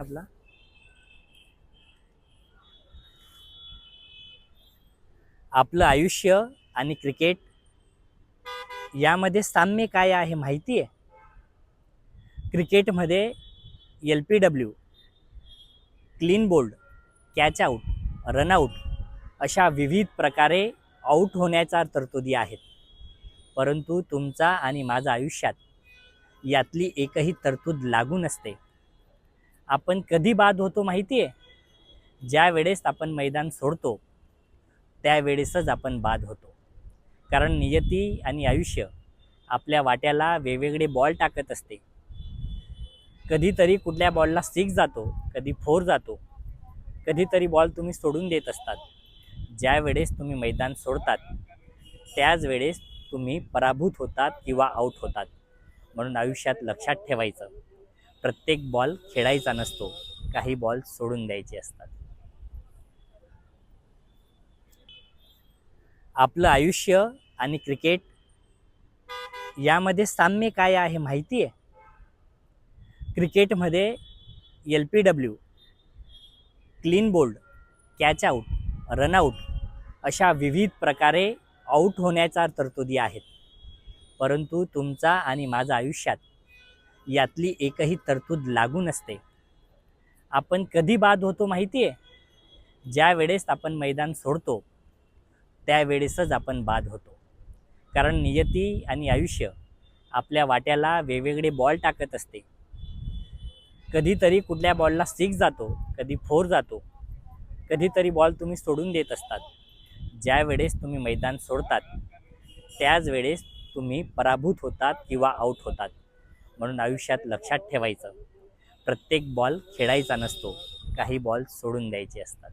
आपला आपलं आयुष्य आणि क्रिकेट यामध्ये साम्य काय आहे माहिती आहे? क्रिकेटमध्ये LPW, clean bowled, catch out, run out अशा विविध प्रकारे आऊट होण्याच्या तरतुदी आहेत. परंतु तुमचा आणि माझ्या आयुष्यात यातली एकही तरतूद लागू नसते. आपण कधी बाद होतो माहिती आहे? ज्या वेळेस आपण मैदान सोडतो त्यावेळेसच आपण बाद होतो. कारण नियती आणि आयुष्य आपल्या वाट्याला वेगवेगळे बॉल टाकत असते. कधीतरी कुठल्या बॉलला सिक्स जातो, कधी फोर जातो, कधीतरी बॉल तुम्ही सोडून देत असतात. ज्या वेळेस तुम्ही मैदान सोडतात त्याच वेळेस तुम्ही पराभूत होतात किंवा आऊट होतात. म्हणून आयुष्यात लक्षात ठेवायचं, प्रत्येक बॉल खेळायचा नसतो, काही बॉल सोडून द्यायचे असतात. आपलं आयुष्य आणि क्रिकेट यामध्ये साम्य काय आहे माहिती आहे? क्रिकेटमध्ये LPW, clean bowled, catch out, run out अशा विविध प्रकारे आऊट होण्याच्या तरतुदी आहेत. परंतु तुमचा आणि माझ्या आयुष्यात यातली एकही तरतूद लागू नसते. आपण कधी बाद होतो माहिती आहे? ज्या वेळेस आपण मैदान सोडतो त्यावेळेसच आपण बाद होतो. कारण नियती आणि आयुष्य आपल्या वाट्याला वेगवेगळे बॉल टाकत असते. कधीतरी कुठल्या बॉलला सिक्स जातो, कधी फोर जातो, कधीतरी बॉल तुम्ही सोडून देत असतात. ज्या वेळेस तुम्ही मैदान सोडतात त्याच वेळेस तुम्ही पराभूत होतात किंवा आऊट होतात. म्हणून आयुष्यात लक्षात ठेवायचं, प्रत्येक बॉल खेळायचा नसतो, काही बॉल सोडून द्यायचे असतात.